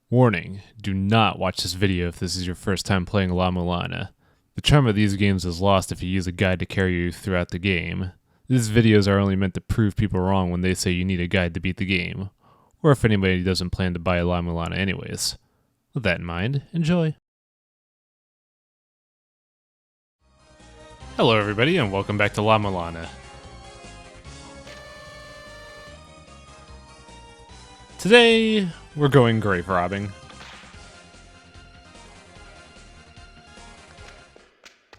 Warning, do not watch this video if this is your first time playing La-Mulana. The charm of these games is lost if you use a guide to carry you throughout the game. These videos are only meant to prove people wrong when they say you need a guide to beat the game, or if anybody doesn't plan to buy a La-Mulana anyways. With that in mind, enjoy! Hello everybody and welcome back to La-Mulana. Today, we're going grave robbing.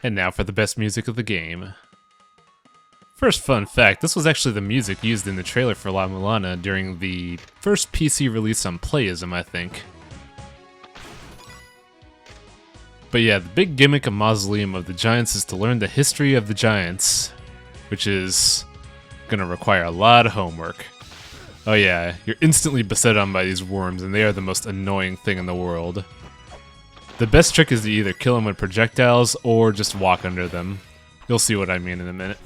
And now for the best music of the game. First fun fact, this was actually the music used in the trailer for La-Mulana during the first PC release on Playism, I think. But yeah, the big gimmick of Mausoleum of the Giants is to learn the history of the Giants, which is gonna require a lot of homework. Oh yeah, you're instantly beset on by these worms, and they are the most annoying thing in the world. The best trick is to either kill them with projectiles, or just walk under them. You'll see what I mean in a minute.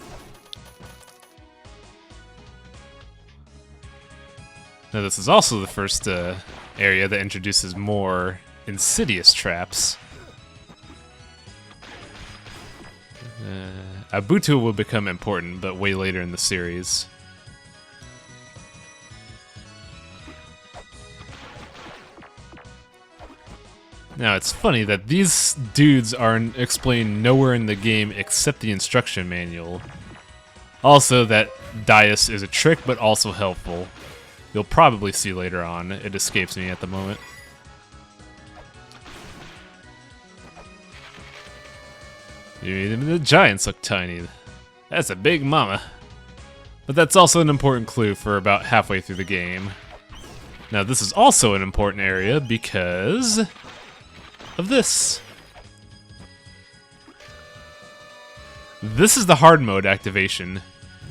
Now this is also the first area that introduces more insidious traps. Abutu will become important, but way later in the series. Now, it's funny that these dudes are explained nowhere in the game except the instruction manual. Also, that devious is a trick, but also helpful. You'll probably see later on. It escapes me at the moment. Even the giants look tiny. That's a big mama. But that's also an important clue for about halfway through the game. Now, this is also an important area because of this. This is the hard mode activation.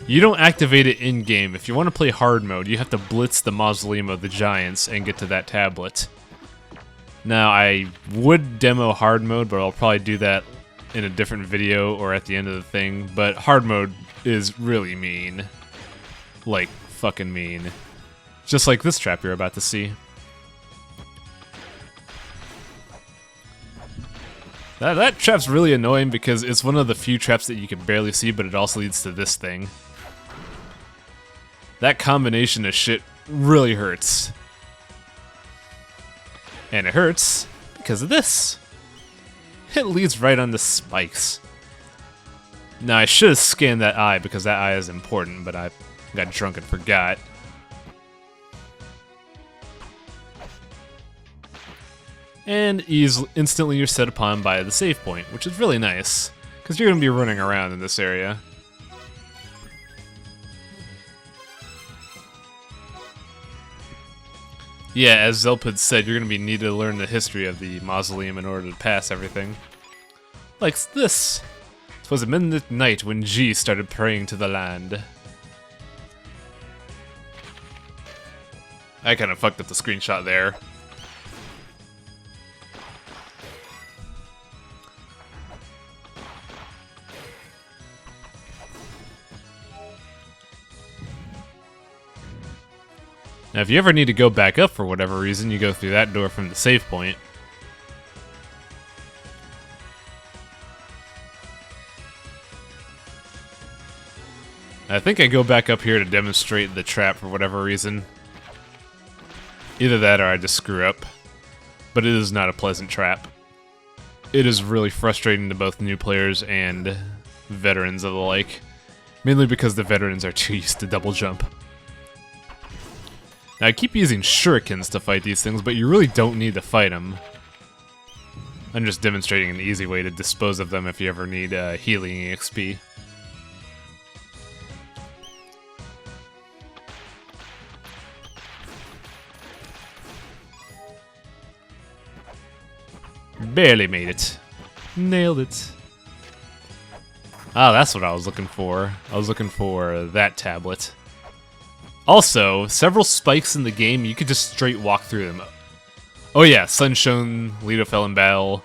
You don't activate it in-game. If you want to play hard mode, you have to blitz the Mausoleum of the Giants and get to that tablet. Now, I would demo hard mode, but I'll probably do that in a different video or at the end of the thing. But hard mode is really mean. Like, fucking mean. Just like this trap you're about to see. That trap's really annoying because it's one of the few traps that you can barely see, but it also leads to this thing. That combination of shit really hurts. And it hurts because of this. It leads right on the spikes. Now, I should have scanned that eye because that eye is important, but I got drunk and forgot. And instantly you're set upon by the save point, which is really nice, because you're going to be running around in this area. Yeah, as Zelpid said, you're going to be needed to learn the history of the Mausoleum in order to pass everything. Like this. 'Twas a midnight night when G started praying to the land. I kind of fucked up the screenshot there. Now, if you ever need to go back up for whatever reason, you go through that door from the save point. I think I go back up here to demonstrate the trap for whatever reason. Either that or I just screw up. But it is not a pleasant trap. It is really frustrating to both new players and veterans of the like. Mainly because the veterans are too used to double jump. Now, I keep using shurikens to fight these things, but you really don't need to fight them. I'm just demonstrating an easy way to dispose of them if you ever need healing EXP. Barely made it. Nailed it. Ah, that's what I was looking for. I was looking for that tablet. Also, several spikes in the game, you could just straight walk through them. Oh yeah, Sunshone, Leto fell in battle,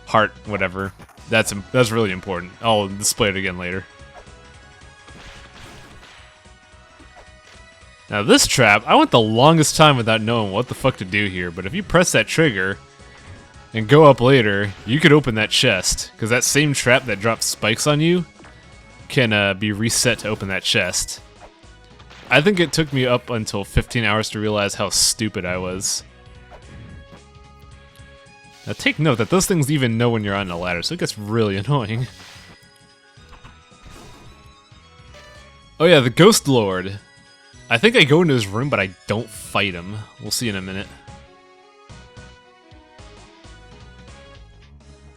Heart, whatever. That's really important. I'll display it again later. Now this trap, I went the longest time without knowing what the fuck to do here, but if you press that trigger and go up later, you could open that chest, because that same trap that drops spikes on you can be reset to open that chest. I think it took me up until 15 hours to realize how stupid I was. Now take note that those things even know when you're on the ladder, so it gets really annoying. Oh yeah, the Ghost Lord. I think I go into his room, but I don't fight him. We'll see in a minute.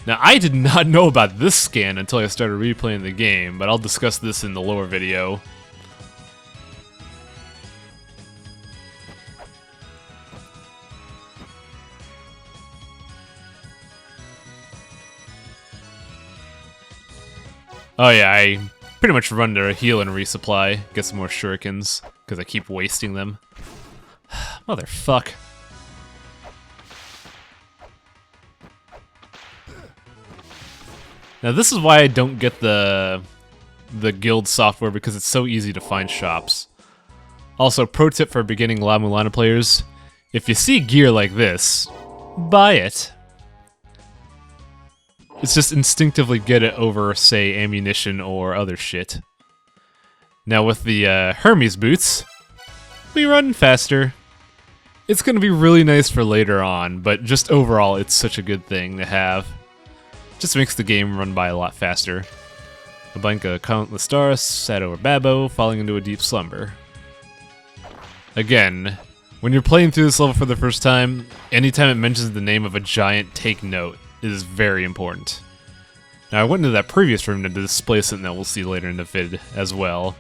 Now, I did not know about this scan until I started replaying the game, but I'll discuss this in the lower video. Oh yeah, I pretty much run to heal and resupply, get some more shurikens, because I keep wasting them. Motherfuck. Now this is why I don't get the guild software, because it's so easy to find shops. Also, pro tip for beginning La-Mulana players, if you see gear like this, buy it. It's just instinctively get it over, say, ammunition or other shit. Now with the Hermes boots, we run faster. It's gonna be really nice for later on, but just overall, it's such a good thing to have. Just makes the game run by a lot faster. A Blanca countless stars sat over Babbo, falling into a deep slumber. Again, when you're playing through this level for the first time, anytime it mentions the name of a giant, take note. It is very important. Now I went into that previous room to display something that we'll see later in the vid as well.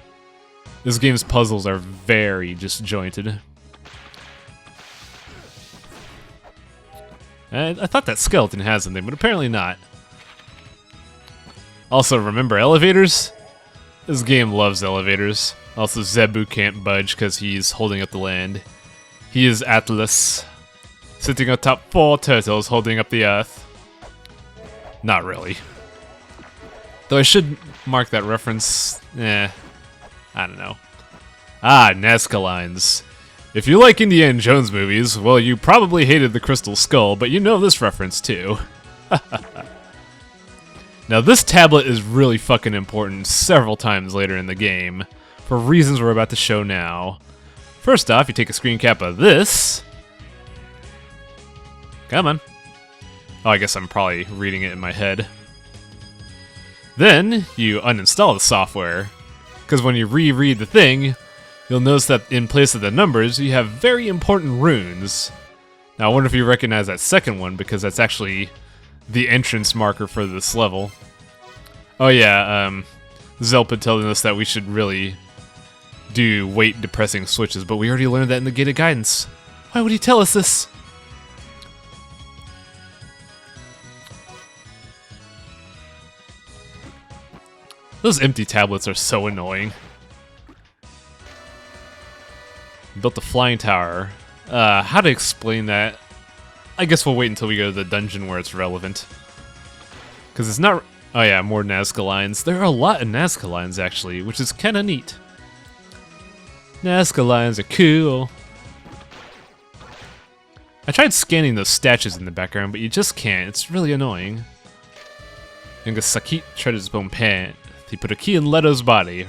This game's puzzles are very disjointed. I thought that skeleton has something, but apparently not. Also, remember elevators? This game loves elevators. Also, Zebu can't budge because he's holding up the land. He is Atlas, sitting atop 4 turtles holding up the earth. Not really. Though I should mark that reference. I don't know. Ah, Nazca lines. If you like Indiana Jones movies, well, you probably hated the Crystal Skull, but you know this reference too. Now this tablet is really fucking important several times later in the game, for reasons we're about to show now. First off, you take a screen cap of this. Come on. Oh, I guess I'm probably reading it in my head. Then, you uninstall the software, because when you reread the thing, you'll notice that in place of the numbers, you have very important runes. Now, I wonder if you recognize that second one, because that's actually the entrance marker for this level. Oh yeah, Zelpid telling us that we should really do weight-depressing switches, but we already learned that in the Gate of Guidance. Why would he tell us this? Those empty tablets are so annoying. Built a flying tower. How to explain that? I guess we'll wait until we go to the dungeon where it's relevant. Because it's not... Oh yeah, more Nazca lines. There are a lot of Nazca lines, actually, which is kinda neat. Nazca lines are cool. I tried scanning those statues in the background, but you just can't. It's really annoying. Sakit treads his bone pant. He put a key in Leto's body.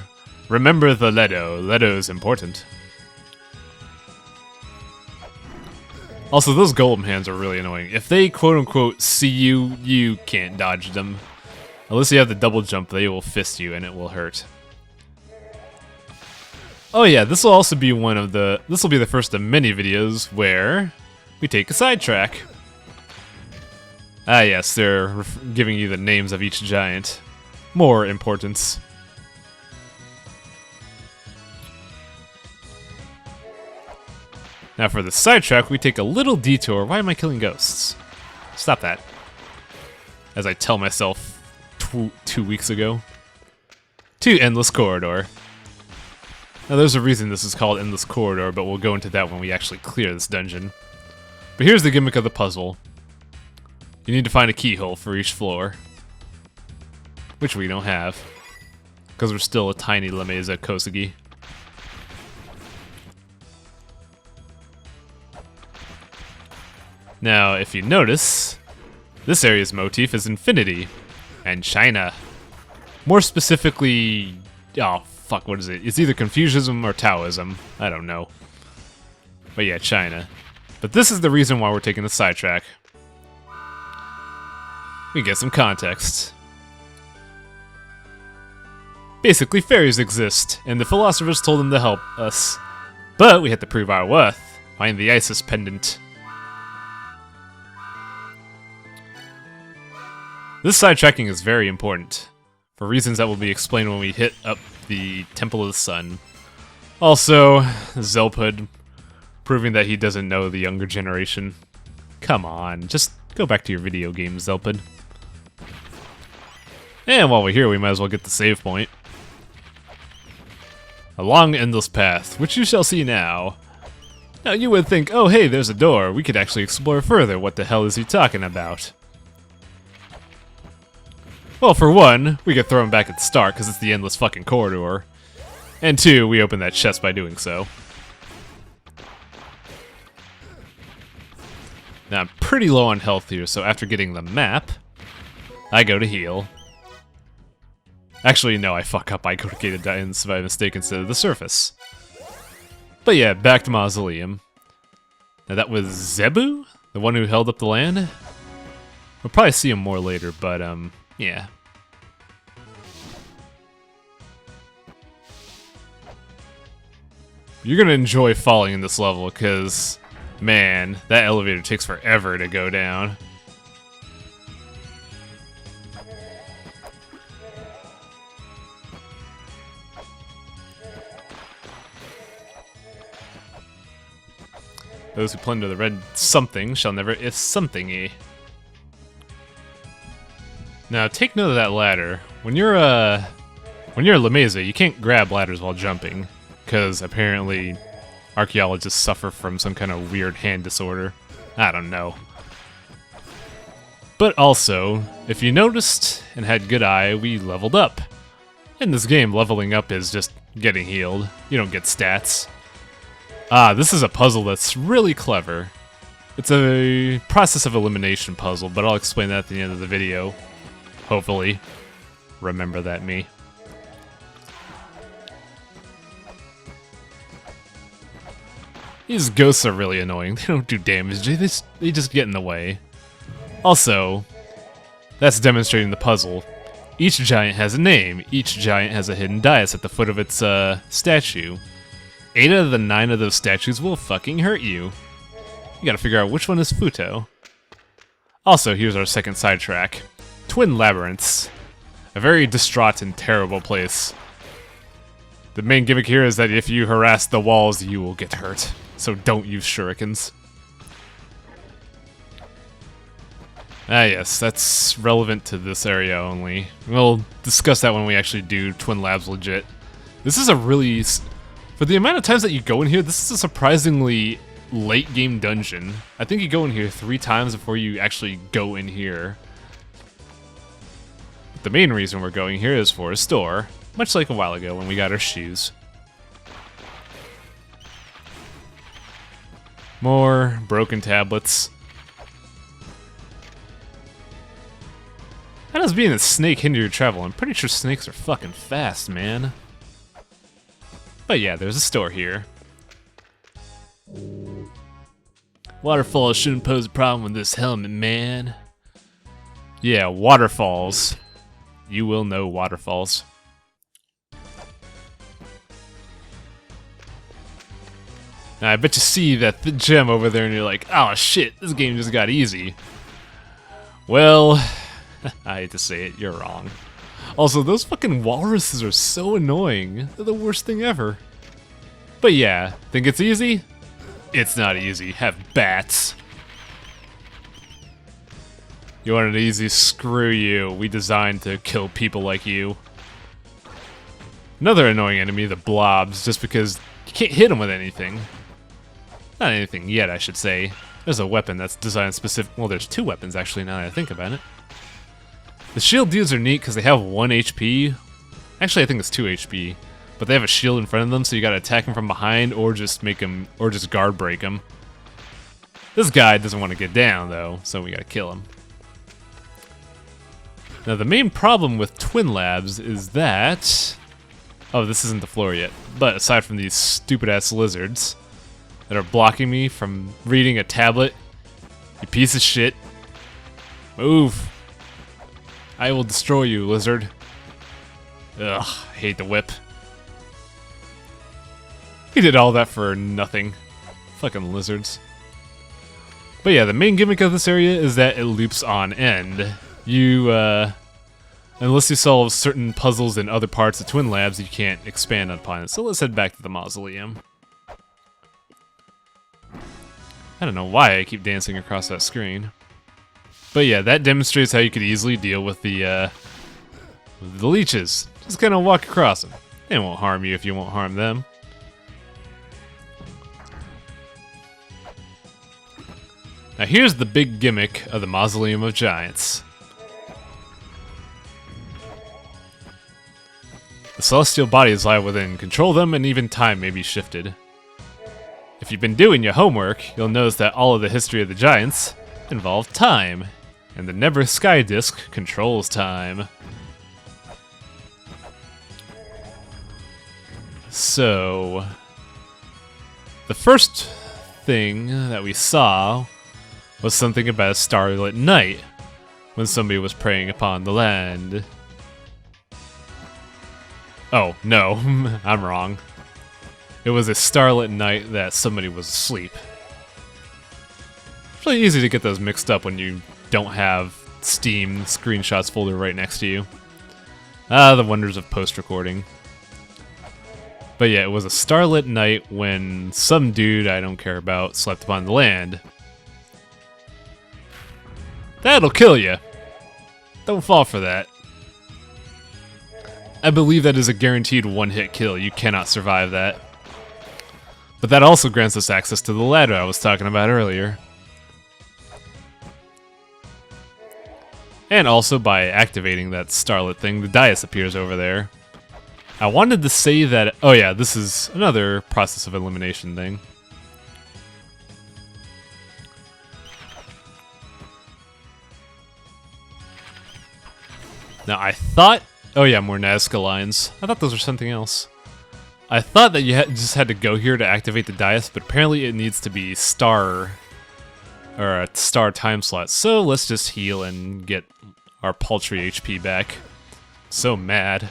Remember the Leto. Leto's important. Also, those golem hands are really annoying. If they quote-unquote see you, you can't dodge them. Unless you have the double jump, they will fist you and it will hurt. Oh yeah, this will also be one of the... This will be the first of many videos where we take a sidetrack. Ah yes, they're giving you the names of each giant. More importance. Now for the sidetrack, we take a little detour. Why am I killing ghosts? Stop that. As I tell myself 2 weeks ago. To Endless Corridor. Now there's a reason this is called Endless Corridor, but we'll go into that when we actually clear this dungeon. But here's the gimmick of the puzzle. You need to find a keyhole for each floor. Which we don't have. Because we're still a tiny La Mesa Kosugi. Now, if you notice, this area's motif is infinity and China. More specifically, oh fuck, what is it? It's either Confucianism or Taoism. I don't know. But yeah, China. But this is the reason why we're taking the sidetrack. We get some context. Basically, fairies exist, and the philosophers told them to help us. But we had to prove our worth. Find the Isis pendant. This sidetracking is very important, for reasons that will be explained when we hit up the Temple of the Sun. Also, Zelpud, proving that he doesn't know the younger generation. Come on, just go back to your video game, Zelpud. And while we're here, we might as well get the save point. A long, endless path, which you shall see now. Now you would think, oh hey, there's a door, we could actually explore further, what the hell is he talking about? Well, for one, we could throw him back at the start, because it's the endless fucking corridor. And two, we open that chest by doing so. Now, I'm pretty low on health here, so after getting the map, I go to heal. Actually, no, I fuck up. I go to Gated Titans by mistake instead of the surface. But yeah, back to Mausoleum. Now, that was Zebu? The one who held up the land? We'll probably see him more later, but, yeah. You're gonna enjoy falling in this level, because, man, that elevator takes forever to go down. Those who plunder the red something shall never if something-y. Now, take note of that ladder. When you're La Mesa, you can't grab ladders while jumping, because apparently archaeologists suffer from some kind of weird hand disorder. I don't know. But also, if you noticed and had good eye, we leveled up. In this game, leveling up is just getting healed. You don't get stats. Ah, this is a puzzle that's really clever. It's a process of elimination puzzle, but I'll explain that at the end of the video. Hopefully. Remember that, me. These ghosts are really annoying. They don't do damage, they just get in the way. Also, that's demonstrating the puzzle. Each giant has a name. Each giant has a hidden dais at the foot of its statue. 8 out of the 9 of those statues will fucking hurt you. You gotta figure out which one is Futo. Also, here's our second sidetrack. Twin Labyrinths. A very distraught and terrible place. The main gimmick here is that if you harass the walls, you will get hurt. So don't use shurikens. Ah yes, that's relevant to this area only. We'll discuss that when we actually do Twin Labs legit. This is a really... For the amount of times that you go in here, this is a surprisingly late game dungeon. I think you go in here 3 times before you actually go in here. But the main reason we're going here is for a store, much like a while ago when we got our shoes. More broken tablets. How does being a snake hinder your travel? I'm pretty sure snakes are fucking fast, man. But yeah, there's a store here. Waterfalls shouldn't pose a problem with this helmet, man. Yeah, waterfalls. You will know waterfalls. Now, I bet you see that gem over there and you're like, oh shit, this game just got easy. Well, I hate to say it, you're wrong. Also, those fucking walruses are so annoying. They're the worst thing ever. But yeah, think it's easy? It's not easy. Have bats. You want it easy? Screw you. We designed to kill people like you. Another annoying enemy, the blobs, just because you can't hit them with anything. Not anything yet, I should say. There's a weapon that's designed specific. Well, there's 2 weapons actually now that I think about it. The shield dudes are neat because they have 1 HP. Actually, I think it's 2 HP. But they have a shield in front of them, so you gotta attack them from behind or just make them, or just guard break them. This guy doesn't want to get down, though, so we gotta kill him. Now, the main problem with Twin Labs is that... Oh, this isn't the floor yet. But aside from these stupid-ass lizards that are blocking me from reading a tablet, you piece of shit. Move. I will destroy you, lizard. Ugh, I hate the whip. He did all that for nothing. Fucking lizards. But yeah, the main gimmick of this area is that it loops on end. You, unless you solve certain puzzles in other parts of Twin Labs, you can't expand upon it. So let's head back to the Mausoleum. I don't know why I keep dancing across that screen. But yeah, that demonstrates how you could easily deal with the leeches. Just kind of walk across them. They won't harm you if you won't harm them. Now here's the big gimmick of the Mausoleum of Giants. The celestial bodies lie within. Control them, and even time may be shifted. If you've been doing your homework, you'll notice that all of the history of the Giants involve time, and the Never Sky Disk controls time. So, the first thing that we saw was something about a starlit night when somebody was preying upon the land. Oh, no, I'm wrong. It was a starlit night that somebody was asleep. It's really easy to get those mixed up when you don't have Steam screenshots folder right next to you. Ah, the wonders of post-recording. But yeah, it was a starlit night when some dude I don't care about slept upon the land. That'll kill you. Don't fall for that. I believe that is a guaranteed one-hit kill. You cannot survive that. But that also grants us access to the ladder I was talking about earlier. And also by activating that starlit thing, the dais appears over there. I wanted to say that... Oh yeah, this is another process of elimination thing. Now I thought... Oh yeah, more Nazca lines. I thought those were something else. I thought that you just had to go here to activate the dais, but apparently it needs to be star... or a star time slot. So let's just heal and get our paltry HP back. So mad.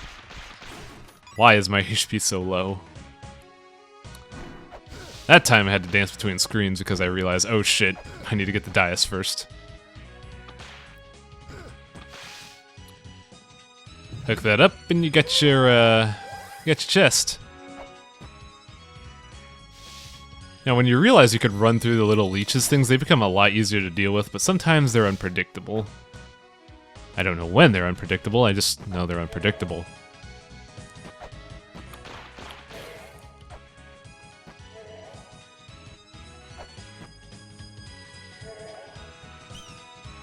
Why is my HP so low? That time I had to dance between screens because I realized, oh shit, I need to get the dais first. Hook that up and you got your chest. Now when you realize you could run through the little leeches things, they become a lot easier to deal with, but sometimes they're unpredictable. I don't know when they're unpredictable, I just know they're unpredictable.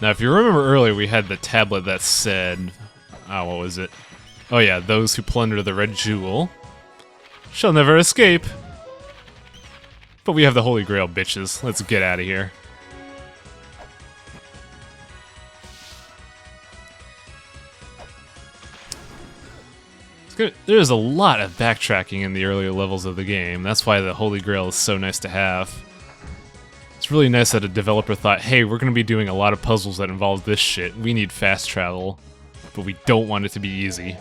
Now if you remember earlier, we had the tablet that said... what was it? Oh yeah, those who plunder the red jewel shall never escape. But we have the Holy Grail, bitches. Let's get out of here. There's a lot of backtracking in the earlier levels of the game. That's why the Holy Grail is so nice to have. It's really nice that a developer thought, hey, we're going to be doing a lot of puzzles that involve this shit. We need fast travel, but we don't want it to be easy.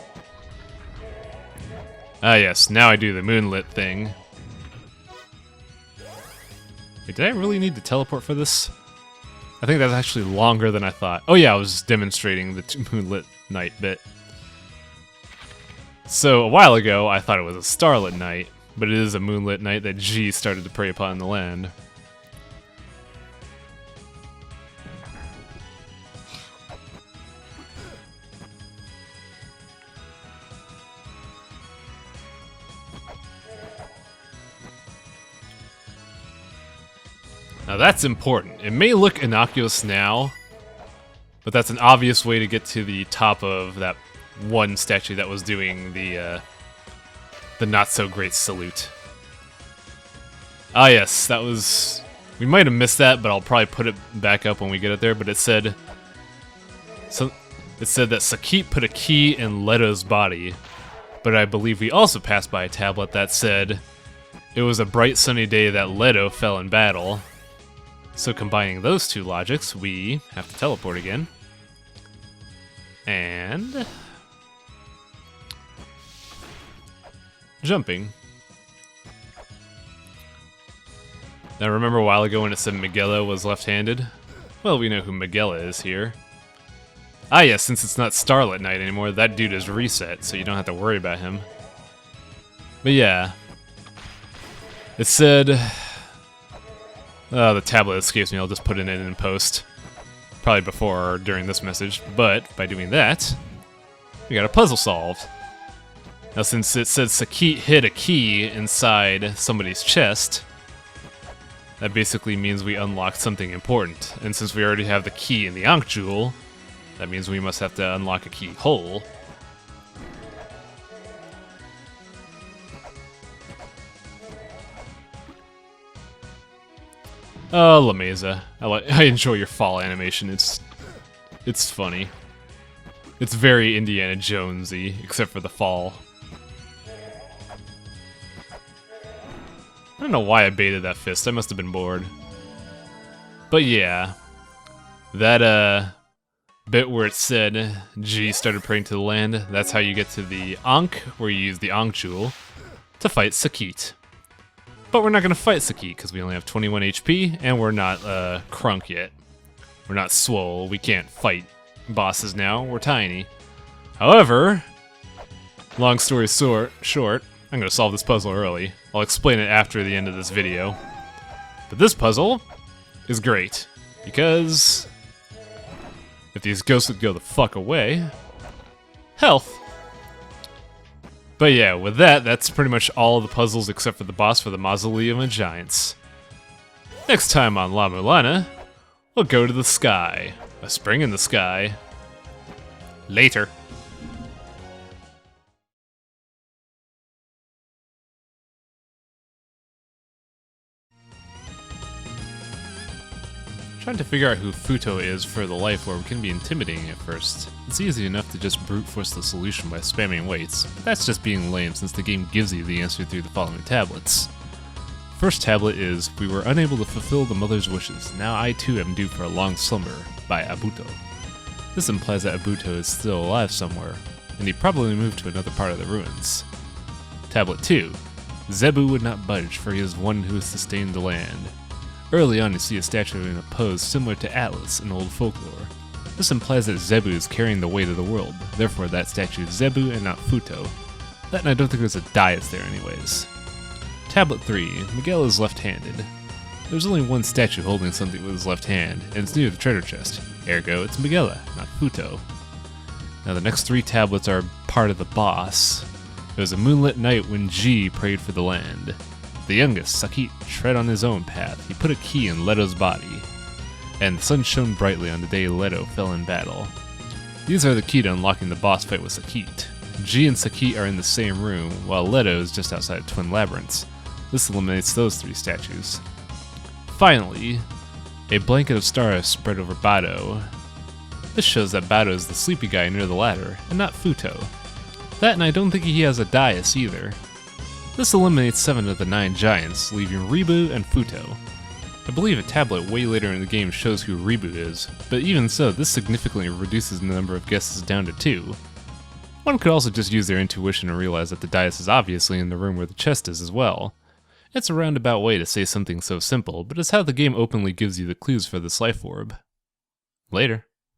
Ah yes, now I do the moonlit thing. Wait, did I really need to teleport for this? I think that's actually longer than I thought. Oh yeah, I was just demonstrating the moonlit night bit. So, a while ago, I thought it was a starlit night, but it is a moonlit night that G started to prey upon the land. Now that's important. It may look innocuous now, but that's an obvious way to get to the top of that one statue that was doing the not-so-great salute. Ah yes, that was We might have missed that, but I'll probably put it back up when we get it there. But it said, it said that Sakit put a key in Leto's body, but I believe we also passed by a tablet that said it was a bright sunny day that Leto fell in battle. So combining those two logics, we have to teleport again. And jumping. Now remember a while ago when it said Miguela was left-handed? Well, we know who Miguela is here. Ah yes, since it's not Starlit Knight anymore, that dude is reset, so you don't have to worry about him. But yeah. It said... the tablet escapes me, I'll just put it in post. Probably before or during this message, but by doing that, we got a puzzle solved. Now since it says Sakit hid a key inside somebody's chest, that basically means we unlocked something important. And since we already have the key in the Ankh Jewel, that means we must have to unlock a key hole. Oh, La Mesa. I enjoy your fall animation. It's funny. It's very Indiana Jonesy, except for the fall. I don't know why I baited that fist. I must have been bored. But yeah, that bit where it said G started praying to the land, that's how you get to the Ankh, where you use the Ankh Jewel to fight Sakit. But we're not going to fight Sakit because we only have 21 HP and we're not crunk yet. We're not swole. We can't fight bosses now. We're tiny. However, long story short, I'm going to solve this puzzle early. I'll explain it after the end of this video. But this puzzle is great because if these ghosts would go the fuck away, health. But yeah, with that, that's pretty much all of the puzzles except for the boss for the Mausoleum of Giants. Next time on La-Mulana, we'll go to the sky. A spring in the sky. Later. Trying to figure out who Futo is for the life orb can be intimidating at first. It's easy enough to just brute force the solution by spamming weights, but that's just being lame since the game gives you the answer through the following tablets. First tablet is, we were unable to fulfill the mother's wishes, now I too am due for a long slumber, by Abuto. This implies that Abuto is still alive somewhere, and he probably moved to another part of the ruins. Tablet 2, Zebu would not budge for he is one who has sustained the land. Early on you see a statue in a pose similar to Atlas in old folklore. This implies that Zebu is carrying the weight of the world, therefore that statue is Zebu and not Futo. That and I don't think there's a dais there anyways. Tablet 3, Miguel is left-handed. There's only one statue holding something with his left hand, and it's near the treasure chest. Ergo, it's Miguela, not Futo. Now the next 3 tablets are part of the boss. It was a moonlit night when G prayed for the land. The youngest, Sakit, tread on his own path. He put a key in Leto's body. And the sun shone brightly on the day Leto fell in battle. These are the key to unlocking the boss fight with Sakit. G and Sakit are in the same room, while Leto is just outside Twin Labyrinths. This eliminates those 3 statues. Finally, a blanket of stars spread over Bado. This shows that Bado is the sleepy guy near the ladder, and not Futo. That and I don't think he has a dais either. This eliminates 7 of the 9 giants, leaving Ribu and Futo. I believe a tablet way later in the game shows who Ribu is, but even so, this significantly reduces the number of guesses down to 2. One could also just use their intuition and realize that the dais is obviously in the room where the chest is as well. It's a roundabout way to say something so simple, but it's how the game openly gives you the clues for this life orb. Later.